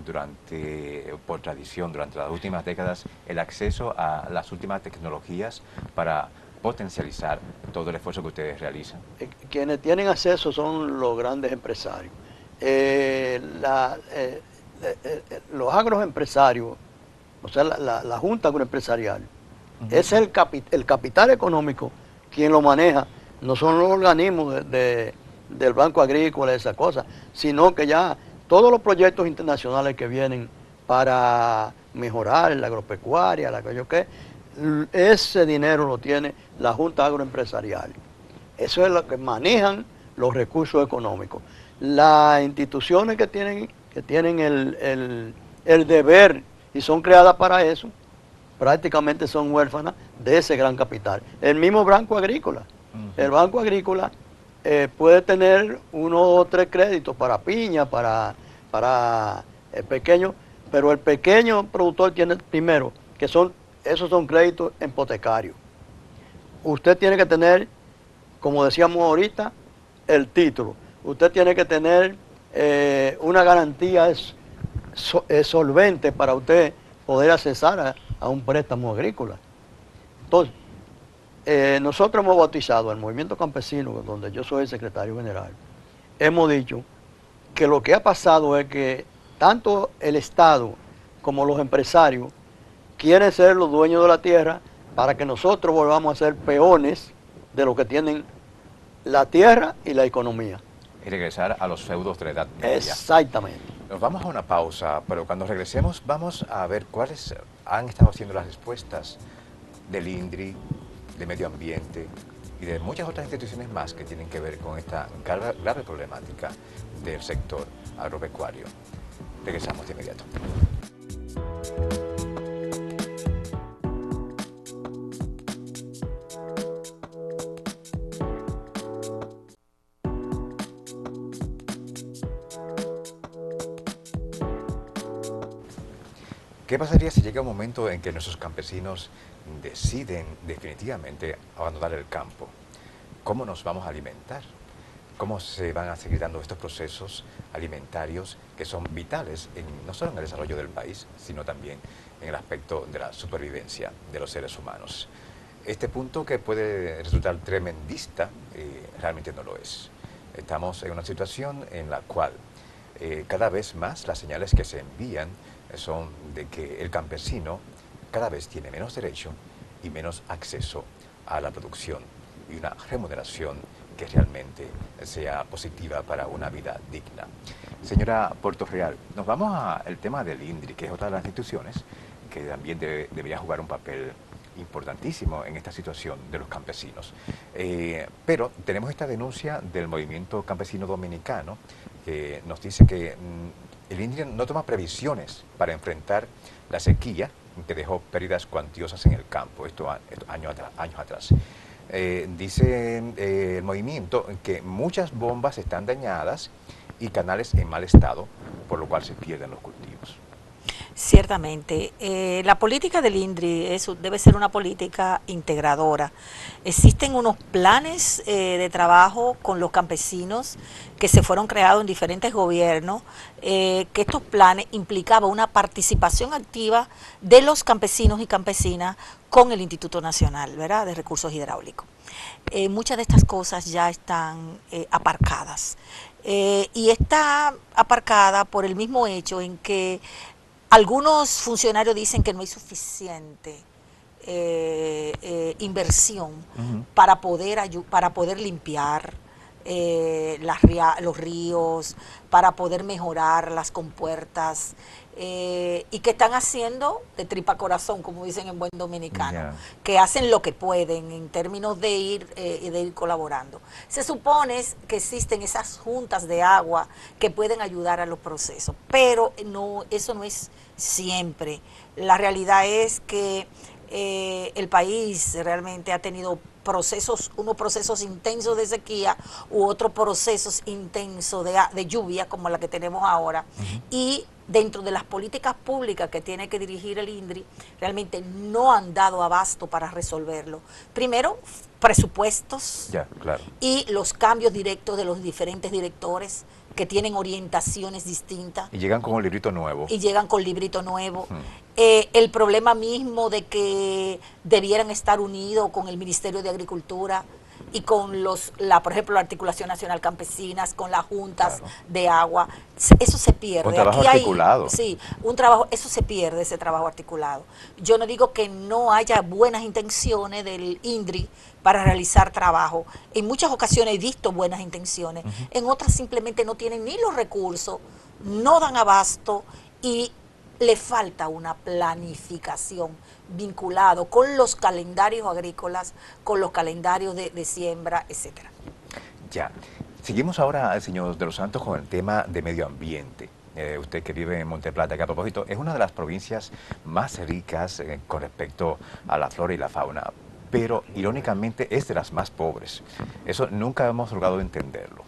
por tradición, durante las últimas décadas, el acceso a las últimas tecnologías para potencializar todo el esfuerzo que ustedes realizan. Quienes tienen acceso son los grandes empresarios. Los agroempresarios, o sea, la Junta Agroempresarial, es el capital económico quien lo maneja, no son los organismos del Banco Agrícola, esas cosas, sino que ya todos los proyectos internacionales que vienen para mejorar la agropecuaria, ese dinero lo tiene la Junta Agroempresarial. Eso es lo que manejan los recursos económicos. Las instituciones que tienen el deber y son creadas para eso, prácticamente son huérfanas de ese gran capital. El mismo Banco Agrícola. El Banco Agrícola puede tener 1 o 3 créditos para piña, para el pequeño, pero el pequeño productor tiene primero, esos son créditos hipotecarios. Usted tiene que tener, como decíamos ahorita, el título. Usted tiene que tener una garantía solvente para usted poder accesar a un préstamo agrícola. Entonces, nosotros hemos bautizado el movimiento campesino, donde yo soy el secretario general, hemos dicho que lo que ha pasado es que tanto el Estado como los empresarios quieren ser los dueños de la tierra para que nosotros volvamos a ser peones de los que tienen la tierra y la economía. Y regresar a los feudos de la Edad Media. Exactamente. Nos vamos a una pausa, pero cuando regresemos vamos a ver cuáles han estado siendo las respuestas del INDRI, de Medio Ambiente y de muchas otras instituciones más que tienen que ver con esta grave problemática del sector agropecuario. Regresamos de inmediato. ¿Qué pasaría si llega un momento en que nuestros campesinos deciden definitivamente abandonar el campo? ¿Cómo nos vamos a alimentar? ¿Cómo se van a seguir dando estos procesos alimentarios que son vitales no solo en el desarrollo del país, sino también en el aspecto de la supervivencia de los seres humanos? Este punto, que puede resultar tremendista, realmente no lo es. Estamos en una situación en la cual cada vez más las señales que se envían son de que el campesino cada vez tiene menos derecho y menos acceso a la producción y una remuneración que realmente sea positiva para una vida digna. Señora Portorreal, nos vamos al tema del INDRI, que es otra de las instituciones que también debería jugar un papel importantísimo en esta situación de los campesinos. Pero tenemos esta denuncia del movimiento campesino dominicano que nos dice que el INDRI no toma previsiones para enfrentar la sequía que dejó pérdidas cuantiosas en el campo, esto años atrás. Dice el movimiento que muchas bombas están dañadas y canales en mal estado, por lo cual se pierden los cultivos. Ciertamente, la política del INDRI debe ser una política integradora. Existen unos planes de trabajo con los campesinos que se fueron creados en diferentes gobiernos, que estos planes implicaban una participación activa de los campesinos y campesinas con el Instituto Nacional, ¿verdad?, de Recursos Hidráulicos. Muchas de estas cosas ya están aparcadas, y está aparcada por el mismo hecho en que algunos funcionarios dicen que no hay suficiente inversión para poder limpiar los ríos, para poder mejorar las compuertas, y que están haciendo de tripa corazón, como dicen en buen dominicano, que hacen lo que pueden en términos de ir colaborando. Se supone que existen esas juntas de agua que pueden ayudar a los procesos, pero no, eso no es siempre. La realidad es que el país realmente ha tenido unos procesos intensos de sequía u otros procesos intensos de lluvia como la que tenemos ahora, y dentro de las políticas públicas que tiene que dirigir el INDRI, realmente no han dado abasto para resolverlo. Primero, presupuestos, claro, y los cambios directos de los diferentes directores que tienen orientaciones distintas. Y llegan con un librito nuevo. El problema mismo de que debieran estar unidos con el Ministerio de Agricultura y con por ejemplo, la Articulación Nacional Campesinas, con las juntas de agua, eso se pierde. Un trabajo articulado. Eso se pierde, ese trabajo articulado. Yo no digo que no haya buenas intenciones del INDRI para realizar trabajo. En muchas ocasiones he visto buenas intenciones, en otras simplemente no tienen ni los recursos, no dan abasto y le falta una planificación vinculado con los calendarios agrícolas, con los calendarios de siembra, etcétera. Ya. Seguimos ahora, señor de los Santos, con el tema de medio ambiente. Usted que vive en Monteplata, que a propósito es una de las provincias más ricas con respecto a la flora y la fauna, pero irónicamente es de las más pobres. Eso nunca hemos logrado entenderlo.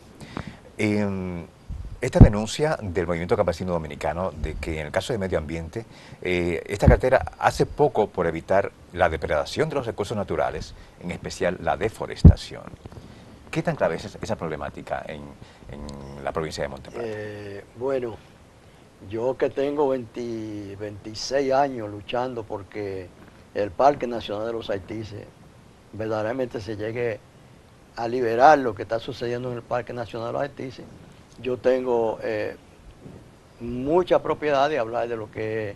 Esta denuncia del movimiento campesino dominicano de que en el caso de medio ambiente, esta cartera hace poco por evitar la depredación de los recursos naturales, en especial la deforestación. ¿Qué tan grave es esa problemática en la provincia de Monteplata? Bueno, yo que tengo 26 años luchando porque el Parque Nacional de los Haitises verdaderamente se llegue a liberar lo que está sucediendo en el Parque Nacional Los Aitices, yo tengo mucha propiedad de hablar de lo que es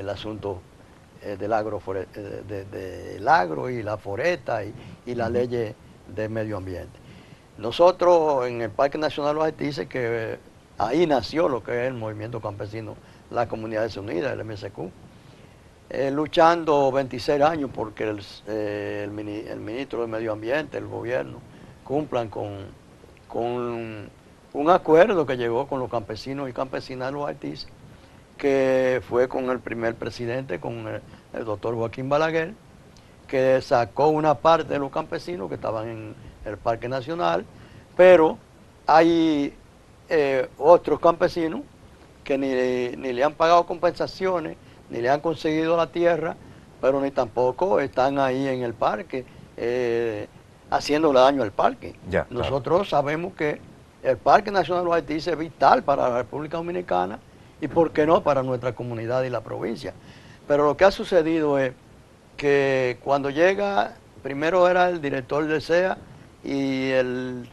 el asunto del agro y la foresta y las leyes de medio ambiente. Nosotros en el Parque Nacional Los Aitices, que ahí nació lo que es el movimiento campesino, las Comunidades Unidas, el MSQ, luchando 26 años porque el ministro de Medio Ambiente, el gobierno, cumplan con un acuerdo que llegó con los campesinos y campesinas de Los Aitices, que fue con el primer presidente, con el doctor Joaquín Balaguer, que sacó una parte de los campesinos que estaban en el Parque Nacional, pero hay otros campesinos que ni le han pagado compensaciones, ni le han conseguido la tierra, pero ni tampoco están ahí en el parque haciéndole daño al parque. Ya, Nosotros sabemos que el Parque Nacional Los Aitices es vital para la República Dominicana y, ¿por qué no?, para nuestra comunidad y la provincia. Pero lo que ha sucedido es que cuando llega, primero era el director del SEA y el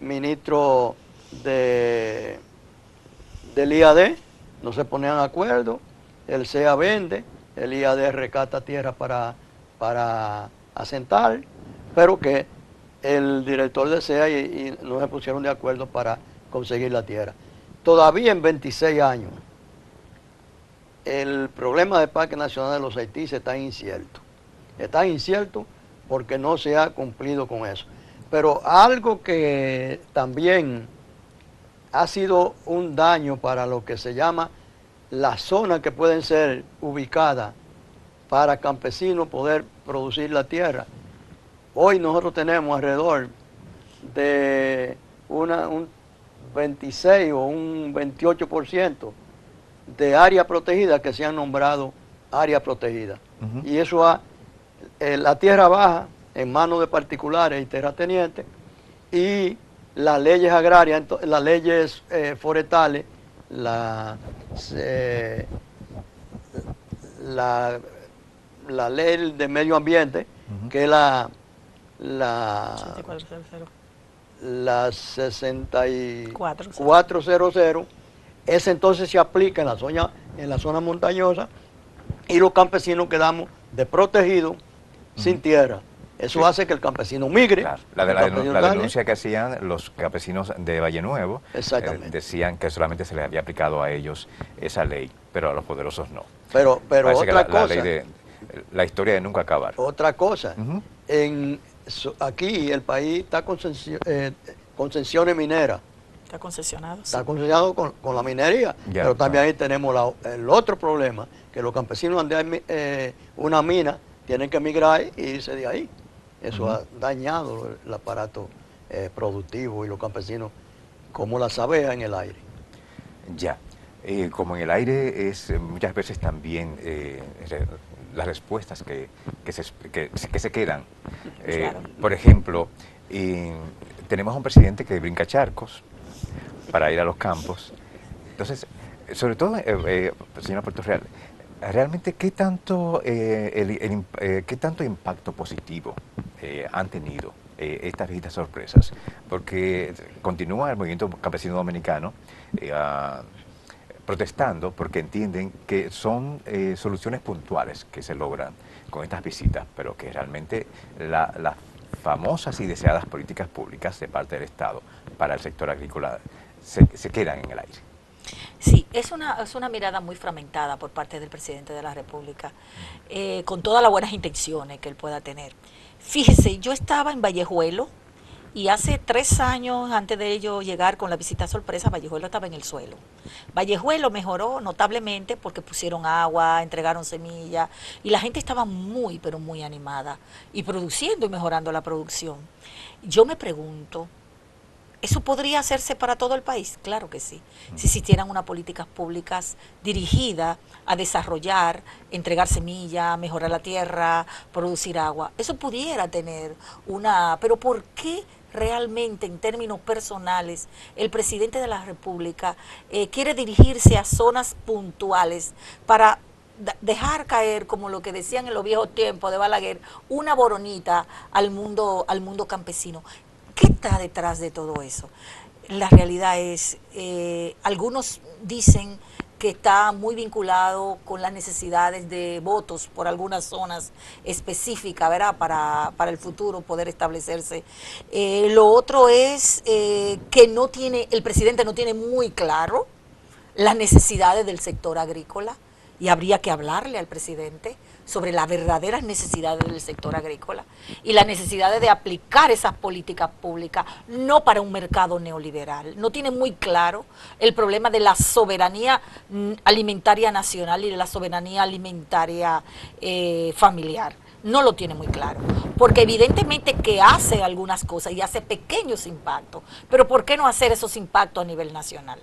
ministro del IAD, no se ponían de acuerdo, el SEA vende, el IAD rescata tierra para asentar, pero que el director del SEA y no se pusieron de acuerdo para conseguir la tierra. Todavía en 26 años, el problema del Parque Nacional de Los Aitices está incierto. Está incierto porque no se ha cumplido con eso. Pero algo que también ha sido un daño para lo que se llama las zonas que pueden ser ubicadas para campesinos poder producir la tierra. Hoy nosotros tenemos alrededor de un 26 o un 28% de área protegida que se han nombrado área protegida. Y eso la tierra baja en manos de particulares y terratenientes, y las leyes agrarias, las leyes forestales, la ley de medio ambiente, que es la 6400, ese entonces se aplica en la zona montañosa y los campesinos quedamos desprotegidos, sin tierra. Eso hace que el campesino migre. Claro. La denuncia que hacían los campesinos de Valle Nuevo, decían que solamente se les había aplicado a ellos esa ley, pero a los poderosos no. Pero otra cosa, la historia de nunca acabar. Otra cosa, aquí el país está con concesiones mineras. Está concesionado. Está concesionado con la minería, pero también ahí tenemos el otro problema, que los campesinos donde hay una mina tienen que emigrar e irse de ahí. Eso ha dañado el aparato productivo y los campesinos, como las abejas en el aire. Ya, como en el aire es muchas veces también las respuestas que se quedan. Claro. Por ejemplo, tenemos un presidente que brinca charcos para ir a los campos. Entonces, sobre todo, señora Puerto Real, realmente ¿qué tanto impacto positivo han tenido estas visitas sorpresas? Porque continúa el movimiento campesino dominicano protestando porque entienden que son soluciones puntuales que se logran con estas visitas, pero que realmente las famosas y deseadas políticas públicas de parte del Estado para el sector agrícola se quedan en el aire. Sí, es una mirada muy fragmentada por parte del presidente de la República, con todas las buenas intenciones que él pueda tener. Fíjese, yo estaba en Vallejuelo y hace 3 años antes de ello llegar con la visita sorpresa, Vallejuelo estaba en el suelo. Vallejuelo mejoró notablemente porque pusieron agua, entregaron semillas y la gente estaba muy, pero muy animada y produciendo y mejorando la producción. Yo me pregunto, ¿eso podría hacerse para todo el país? Claro que sí. Si existieran unas políticas públicas dirigidas a desarrollar, entregar semilla, mejorar la tierra, producir agua, eso pudiera tener pero ¿por qué realmente en términos personales el presidente de la República quiere dirigirse a zonas puntuales para dejar caer, como lo que decían en los viejos tiempos de Balaguer, una boronita al mundo campesino. ¿Qué está detrás de todo eso? La realidad es, algunos dicen que está muy vinculado con las necesidades de votos por algunas zonas específicas, ¿verdad? Para el futuro poder establecerse. Lo otro es que el presidente no tiene muy claro las necesidades del sector agrícola, y habría que hablarle al presidente sobre las verdaderas necesidades del sector agrícola y las necesidades de aplicar esas políticas públicas, no para un mercado neoliberal. No tiene muy claro el problema de la soberanía alimentaria nacional y de la soberanía alimentaria familiar. No lo tiene muy claro, porque evidentemente que hace algunas cosas y hace pequeños impactos, pero ¿por qué no hacer esos impactos a nivel nacional?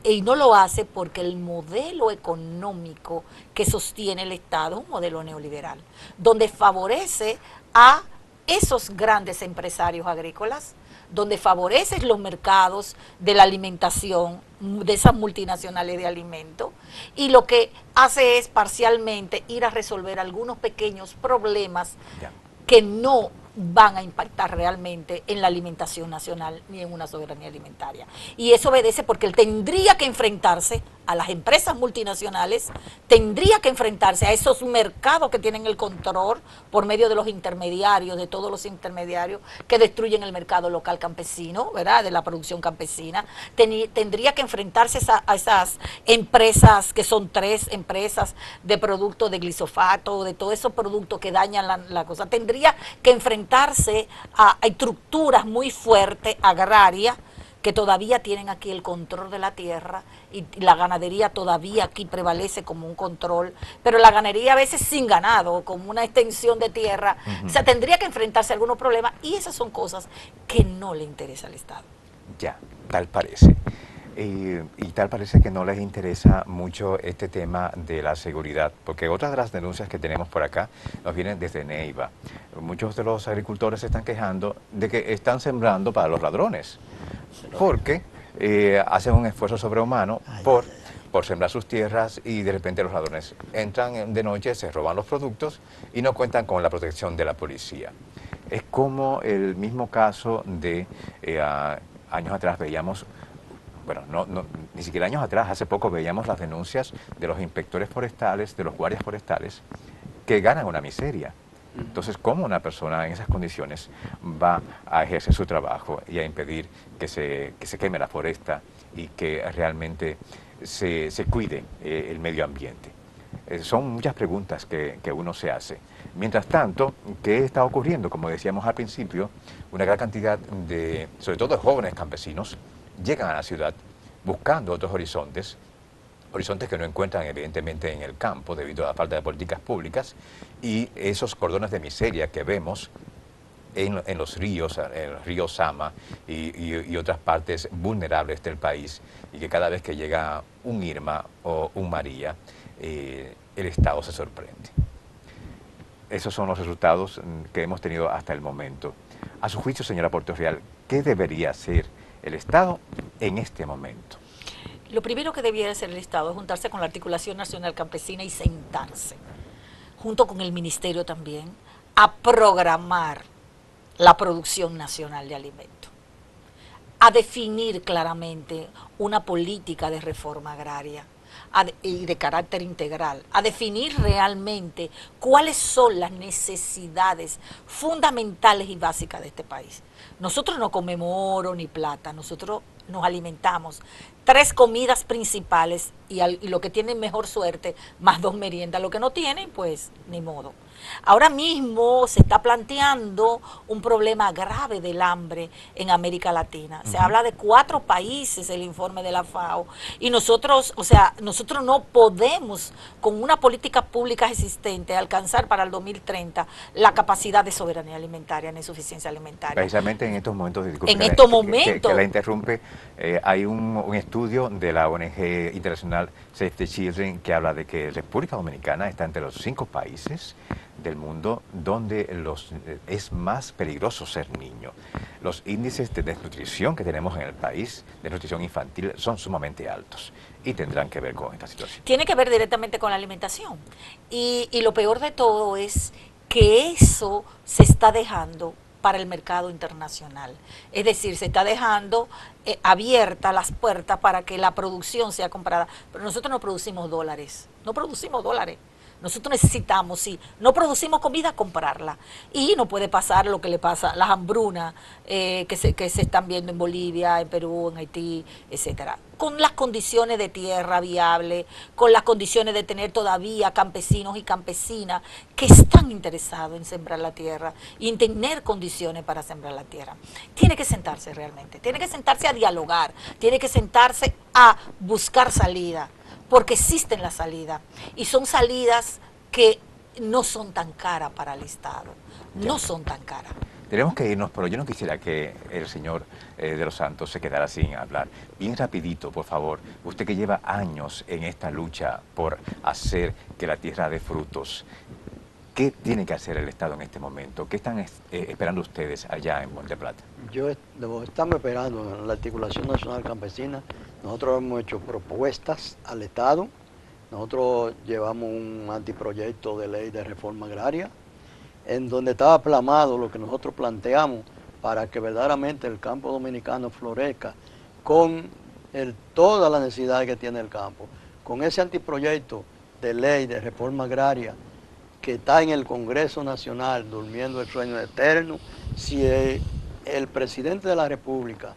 Y no lo hace porque el modelo económico que sostiene el Estado es un modelo neoliberal, donde favorece a esos grandes empresarios agrícolas, donde favorece los mercados de la alimentación, de esas multinacionales de alimentos, y lo que hace es parcialmente ir a resolver algunos pequeños problemas que no van a impactar realmente en la alimentación nacional ni en una soberanía alimentaria. Y eso obedece porque él tendría que enfrentarse a las empresas multinacionales, tendría que enfrentarse a esos mercados que tienen el control por medio de los intermediarios, de todos los intermediarios que destruyen el mercado local campesino, ¿verdad?, de la producción campesina. Tendría que enfrentarse a esas empresas que son 3 empresas de productos de glifosato, de todos esos productos que dañan la cosa. Tendría que enfrentarse a estructuras muy fuertes agrarias que todavía tienen aquí el control de la tierra, y la ganadería todavía aquí prevalece como un control, pero la ganadería a veces sin ganado, como una extensión de tierra. O sea, tendría que enfrentarse a algunos problemas, y esas son cosas que no le interesa al Estado. Ya, tal parece. Y tal parece que no les interesa mucho este tema de la seguridad, porque otras de las denuncias que tenemos por acá nos vienen desde Neiva. Muchos de los agricultores se están quejando de que están sembrando para los ladrones, porque hacen un esfuerzo sobrehumano por sembrar sus tierras, y de repente los ladrones entran de noche, se roban los productos y no cuentan con la protección de la policía. Es como el mismo caso de años atrás veíamos. Bueno, ni siquiera años atrás, hace poco veíamos las denuncias de los inspectores forestales, de los guardias forestales, que ganan una miseria. Entonces, ¿cómo una persona en esas condiciones va a ejercer su trabajo y a impedir que se queme la foresta y que realmente se cuide el medio ambiente? Son muchas preguntas que uno se hace. Mientras tanto, ¿qué está ocurriendo? Como decíamos al principio, una gran cantidad de, sobre todo de jóvenes campesinos, llegan a la ciudad buscando otros horizontes que no encuentran evidentemente en el campo debido a la falta de políticas públicas, y esos cordones de miseria que vemos en los ríos, el río Sama y otras partes vulnerables del país, y que cada vez que llega un Irma o un María, el Estado se sorprende. Esos son los resultados que hemos tenido hasta el momento. A su juicio, señora Portorreal, ¿qué debería hacer el Estado en este momento? Lo primero que debiera hacer el Estado es juntarse con la Articulación Nacional Campesina y sentarse, junto con el Ministerio también, a programar la producción nacional de alimentos, a definir claramente una política de reforma agraria y de carácter integral, a definir realmente cuáles son las necesidades fundamentales y básicas de este país. Nosotros no comemos oro ni plata, nosotros nos alimentamos 3 comidas principales y lo que tienen mejor suerte, más 2 meriendas. Lo que no tienen, pues ni modo. Ahora mismo se está planteando un problema grave del hambre en América Latina. Se habla de 4 países, el informe de la FAO, y nosotros no podemos, con una política pública existente, alcanzar para el 2030 la capacidad de soberanía alimentaria, ni suficiencia alimentaria. Precisamente en estos momentos, que la interrumpe, hay un estudio de la ONG internacional Save the Children que habla de que República Dominicana está entre los 5 países del mundo donde es más peligroso ser niño. Los índices de desnutrición que tenemos en el país, desnutrición infantil, son sumamente altos. y tendrán que ver con esta situación. Tiene que ver directamente con la alimentación. Y lo peor de todo es que eso se está dejando para el mercado internacional. Es decir, se está dejando abiertas las puertas para que la producción sea comprada. Pero nosotros no producimos dólares, no producimos dólares. Nosotros necesitamos, si no producimos comida, comprarla. Y no puede pasar lo que le pasa, las hambrunas que se están viendo en Bolivia, en Perú, en Haití, etcétera. Con las condiciones de tierra viable, con las condiciones de tener todavía campesinos y campesinas que están interesados en sembrar la tierra y en tener condiciones para sembrar la tierra. Tiene que sentarse realmente, tiene que sentarse a dialogar, tiene que sentarse a buscar salida, porque existen las salidas y son salidas que no son tan caras para el Estado, no son tan caras. Tenemos que irnos, pero yo no quisiera que el señor de los Santos se quedara sin hablar. Bien rapidito, por favor, usted que lleva años en esta lucha por hacer que la tierra dé frutos, ¿qué tiene que hacer el Estado en este momento? ¿Qué están esperando ustedes allá en Monte Plata? Estamos esperando en la Articulación Nacional Campesina. Nosotros hemos hecho propuestas al Estado. Nosotros llevamos un anteproyecto de ley de reforma agraria, en donde estaba plasmado lo que nosotros planteamos para que verdaderamente el campo dominicano florezca con todas las necesidades que tiene el campo. Con ese anteproyecto de ley de reforma agraria que está en el Congreso Nacional durmiendo el sueño eterno, si el presidente de la República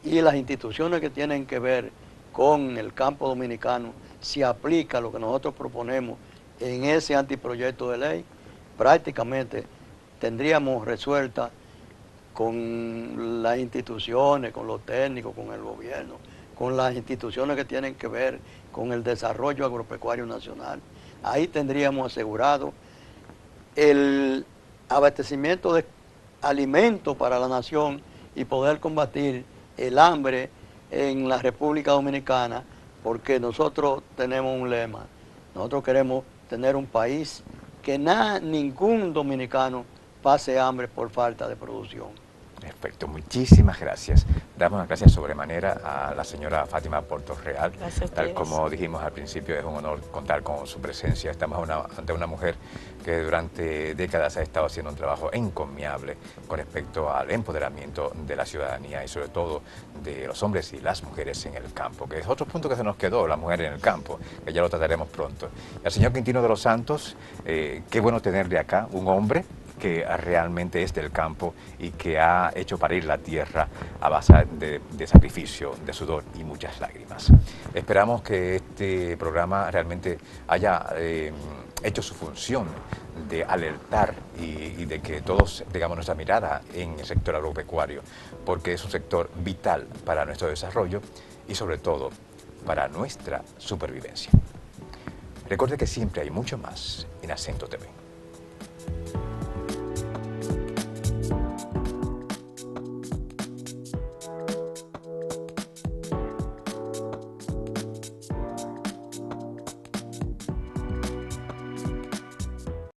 y las instituciones que tienen que ver con el campo dominicano, si aplica lo que nosotros proponemos en ese anteproyecto de ley, prácticamente tendríamos resuelta con las instituciones, con los técnicos, con el gobierno, con las instituciones que tienen que ver con el desarrollo agropecuario nacional. Ahí tendríamos asegurado el abastecimiento de alimentos para la nación y poder combatir el hambre en la República Dominicana, porque nosotros tenemos un lema. Nosotros queremos tener un país que ningún dominicano pase hambre por falta de producción. Perfecto, muchísimas gracias. Damos las gracias sobremanera a la señora Fátima Portorreal. Tal como dijimos al principio, es un honor contar con su presencia. Estamos ante una mujer que durante décadas ha estado haciendo un trabajo encomiable con respecto al empoderamiento de la ciudadanía y sobre todo de los hombres y las mujeres en el campo, que es otro punto que se nos quedó, la mujer en el campo, que ya lo trataremos pronto. Y al señor Quintino de los Santos, qué bueno tenerle acá, un hombre que realmente es del campo y que ha hecho parir la tierra a base de sacrificio, de sudor y muchas lágrimas. Esperamos que este programa realmente haya hecho su función de alertar y de que todos tengamos nuestra mirada en el sector agropecuario, porque es un sector vital para nuestro desarrollo y sobre todo para nuestra supervivencia. Recuerde que siempre hay mucho más en Acento TV.